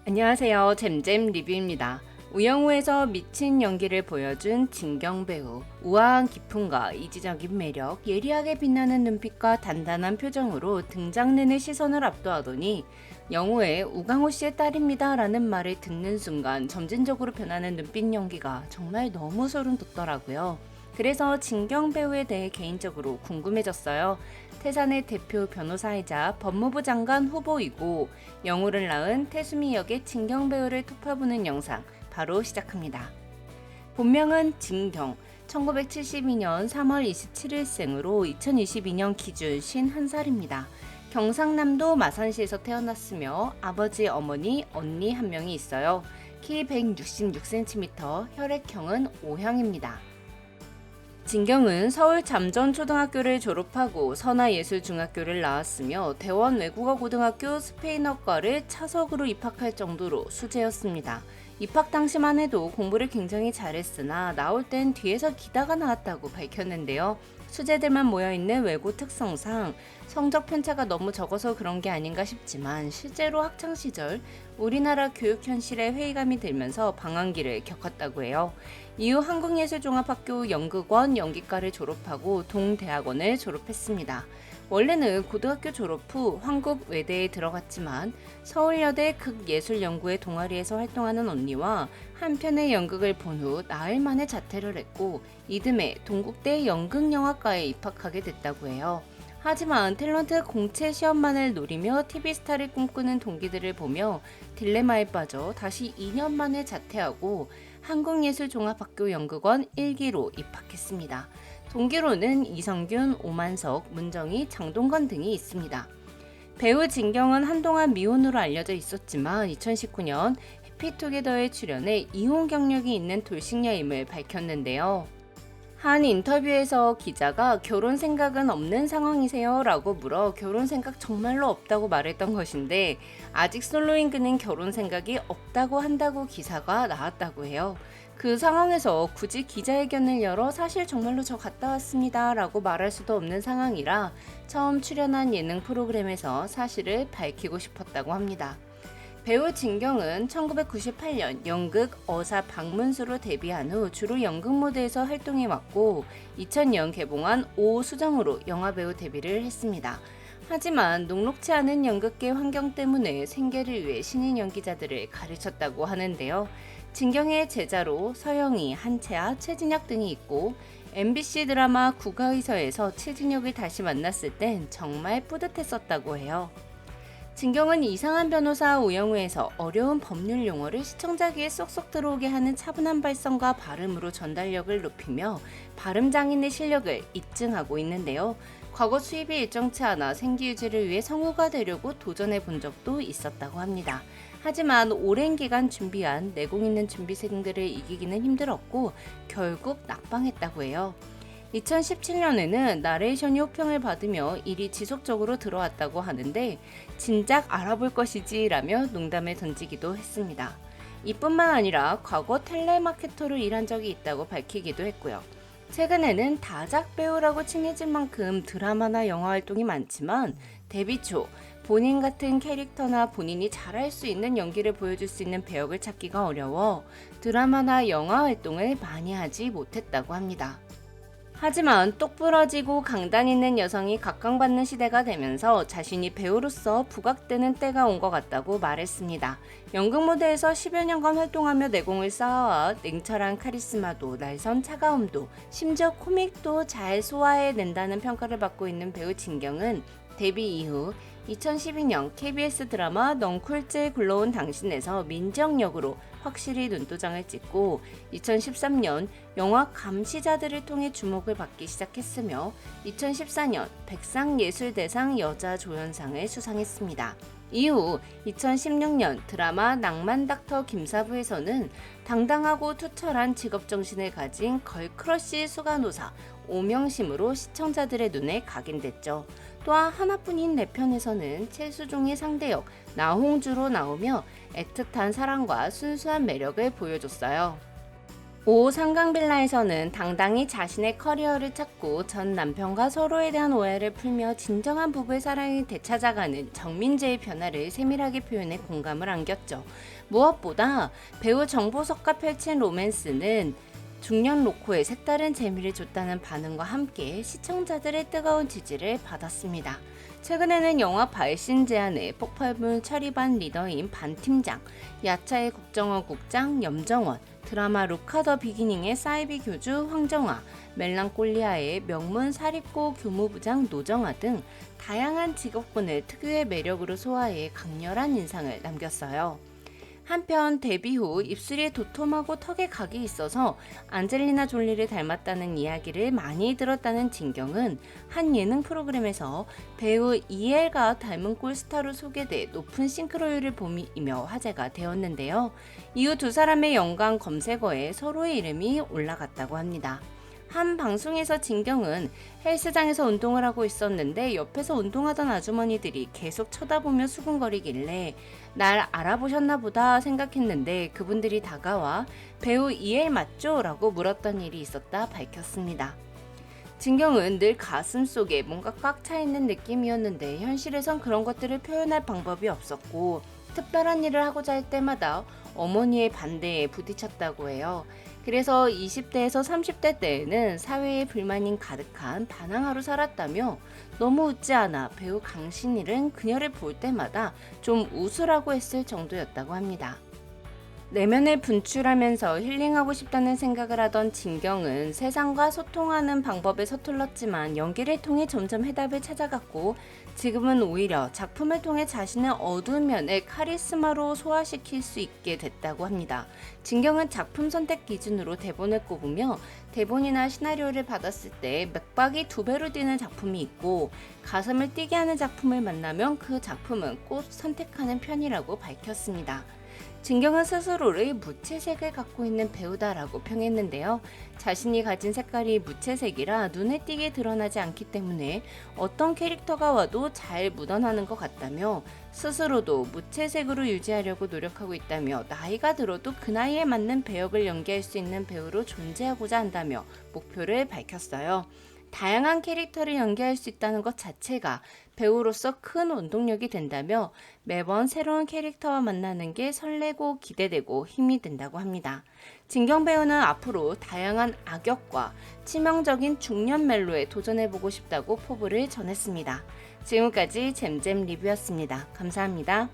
안녕하세요. 잼잼 리뷰입니다. 우영우에서 미친 연기를 보여준 진경 배우. 우아한 기품과 이지적인 매력, 예리하게 빛나는 눈빛과 단단한 표정으로 등장인의 시선을 압도하더니 영우의 우강호 씨의 딸입니다 라는 말을 듣는 순간 점진적으로 변하는 눈빛 연기가 정말 너무 소름 돋더라고요. 그래서 진경 배우에 대해 개인적으로 궁금해졌어요. 태산의 대표 변호사이자 법무부 장관 후보이고 영우를 낳은 태수미 역의 진경 배우를 토파보는 영상 바로 시작합니다. 본명은 진경, 1972년 3월 27일생으로 2022년 기준 51살입니다. 경상남도 마산시에서 태어났으며 아버지, 어머니, 언니 한 명이 있어요. 키 166cm, 혈액형은 O형입니다. 진경은 서울 잠전초등학교를 졸업하고 선화예술중학교를 나왔으며 대원 외국어고등학교 스페인어과를 차석으로 입학할 정도로 수재였습니다. 입학 당시만 해도 공부를 굉장히 잘했으나 나올 땐 뒤에서 기다가 나왔다고 밝혔는데요. 수재들만 모여있는 외고 특성상 성적 편차가 너무 적어서 그런 게 아닌가 싶지만 실제로 학창시절 우리나라 교육 현실에 회의감이 들면서 방황기를 겪었다고 해요. 이후 한국예술종합학교 연극원 연기과를 졸업하고 동대학원을 졸업했습니다. 원래는 고등학교 졸업 후 한국외대에 들어갔지만 서울여대 극예술연구회 동아리에서 활동하는 언니와 한 편의 연극을 본 후 나흘 만에 자퇴를 했고 이듬해 동국대 연극영화과에 입학하게 됐다고 해요. 하지만 탤런트 공채 시험만을 노리며 TV스타를 꿈꾸는 동기들을 보며 딜레마에 빠져 다시 2년 만에 자퇴하고 한국예술종합학교 연극원 1기로 입학했습니다. 동기로는 이성균, 오만석, 문정희, 장동건 등이 있습니다. 배우 진경은 한동안 미혼으로 알려져 있었지만 2019년 해피투게더에 출연해 이혼 경력이 있는 돌싱녀임을 밝혔는데요. 한 인터뷰에서 기자가 결혼 생각은 없는 상황이세요? 라고 물어 결혼 생각 정말로 없다고 말했던 것인데 아직 솔로인 그는 결혼 생각이 없다고 한다고 기사가 나왔다고 해요. 그 상황에서 굳이 기자회견을 열어 사실 정말로 저 갔다 왔습니다 라고 말할 수도 없는 상황이라 처음 출연한 예능 프로그램에서 사실을 밝히고 싶었다고 합니다. 배우 진경은 1998년 연극 어사 박문수로 데뷔한 후 주로 연극 무대에서 활동해왔고 2000년 개봉한 오수정으로 영화배우 데뷔를 했습니다. 하지만 녹록치 않은 연극계 환경 때문에 생계를 위해 신인 연기자들을 가르쳤다고 하는데요. 진경의 제자로 서영희, 한채아, 최진혁 등이 있고 MBC 드라마 국가의서에서 최진혁을 다시 만났을 땐 정말 뿌듯했었다고 해요. 진경은 이상한 변호사 우영우에서 어려운 법률 용어를 시청자 귀에 쏙쏙 들어오게 하는 차분한 발성과 발음으로 전달력을 높이며 발음장인의 실력을 입증하고 있는데요. 과거 수입이 일정치 않아 생기 유지를 위해 성우가 되려고 도전해 본 적도 있었다고 합니다. 하지만 오랜 기간 준비한 내공 있는 준비생들을 이기기는 힘들었고 결국 낙방했다고 해요. 2017년에는 나레이션이 호평을 받으며 일이 지속적으로 들어왔다고 하는데 진작 알아볼 것이지 라며 농담을 던지기도 했습니다. 이뿐만 아니라 과거 텔레마케터로 일한 적이 있다고 밝히기도 했고요. 최근에는 다작 배우라고 칭해질 만큼 드라마나 영화 활동이 많지만 데뷔 초 본인 같은 캐릭터나 본인이 잘할 수 있는 연기를 보여줄 수 있는 배역을 찾기가 어려워 드라마나 영화 활동을 많이 하지 못했다고 합니다. 하지만 똑부러지고 강단 있는 여성이 각광받는 시대가 되면서 자신이 배우로서 부각되는 때가 온 것 같다고 말했습니다. 연극 무대에서 10여 년간 활동하며 내공을 쌓아와 냉철한 카리스마도 날선 차가움도 심지어 코믹도 잘 소화해낸다는 평가를 받고 있는 배우 진경은 데뷔 이후 2012년 KBS 드라마 넌 쿨제 굴러온 당신에서 민정 역으로 확실히 눈도장을 찍고 2013년 영화 감시자들을 통해 주목을 받기 시작했으며 2014년 백상예술대상 여자조연상을 수상했습니다. 이후 2016년 드라마 낭만 닥터 김사부에서는 당당하고 투철한 직업정신을 가진 걸크러쉬 수간호사 오명심으로 시청자들의 눈에 각인됐죠. 또한 하나뿐인 내 편에서는 최수종의 상대역 나홍주로 나오며 애틋한 사랑과 순수한 매력을 보여줬어요. 오 상강빌라에서는 당당히 자신의 커리어를 찾고 전 남편과 서로에 대한 오해를 풀며 진정한 부부의 사랑을 되찾아가는 정민재의 변화를 세밀하게 표현해 공감을 안겼죠. 무엇보다 배우 정보석과 펼친 로맨스는 중년 로코에 색다른 재미를 줬다는 반응과 함께 시청자들의 뜨거운 지지를 받았습니다. 최근에는 영화 발신 제안에 폭발물 처리반 리더인 반 팀장, 야차의 국정원 국장 염정원, 드라마 루카 더 비기닝의 사이비 교주 황정아, 멜랑콜리아의 명문 사립고 교무부장 노정아 등 다양한 직업군을 특유의 매력으로 소화해 강렬한 인상을 남겼어요. 한편 데뷔 후 입술이 도톰하고 턱에 각이 있어서 안젤리나 졸리를 닮았다는 이야기를 많이 들었다는 진경은 한 예능 프로그램에서 배우 이엘과 닮은 꼴 스타로 소개돼 높은 싱크로율을 보이며 화제가 되었는데요. 이후 두 사람의 연관 검색어에 서로의 이름이 올라갔다고 합니다. 한 방송에서 진경은 헬스장에서 운동을 하고 있었는데 옆에서 운동하던 아주머니들이 계속 쳐다보며 수군거리길래 날 알아보셨나 보다 생각했는데 그분들이 다가와 배우 이엘 맞죠? 라고 물었던 일이 있었다 밝혔습니다. 진경은 늘 가슴 속에 뭔가 꽉 차 있는 느낌이었는데 현실에선 그런 것들을 표현할 방법이 없었고 특별한 일을 하고자 할 때마다 어머니의 반대에 부딪혔다고 해요. 그래서 20대에서 30대 때에는 사회에 불만이 가득한 반항하로 살았다며 너무 웃지 않아 배우 강신일은 그녀를 볼 때마다 좀 웃으라고 했을 정도였다고 합니다. 내면을 분출하면서 힐링하고 싶다는 생각을 하던 진경은 세상과 소통하는 방법에 서툴렀지만 연기를 통해 점점 해답을 찾아갔고 지금은 오히려 작품을 통해 자신의 어두운 면을 카리스마로 소화시킬 수 있게 됐다고 합니다. 진경은 작품 선택 기준으로 대본을 꼽으며 대본이나 시나리오를 받았을 때 맥박이 2배로 뛰는 작품이 있고 가슴을 뛰게 하는 작품을 만나면 그 작품은 꼭 선택하는 편이라고 밝혔습니다. 진경은 스스로를 무채색을 갖고 있는 배우다라고 평했는데요. 자신이 가진 색깔이 무채색이라 눈에 띄게 드러나지 않기 때문에 어떤 캐릭터가 와도 잘 묻어나는 것 같다며 스스로도 무채색으로 유지하려고 노력하고 있다며 나이가 들어도 그 나이에 맞는 배역을 연기할 수 있는 배우로 존재하고자 한다며 목표를 밝혔어요. 다양한 캐릭터를 연기할 수 있다는 것 자체가 배우로서 큰 원동력이 된다며 매번 새로운 캐릭터와 만나는 게 설레고 기대되고 힘이 된다고 합니다. 진경 배우는 앞으로 다양한 악역과 치명적인 중년 멜로에 도전해보고 싶다고 포부를 전했습니다. 지금까지 잼잼 리뷰였습니다. 감사합니다.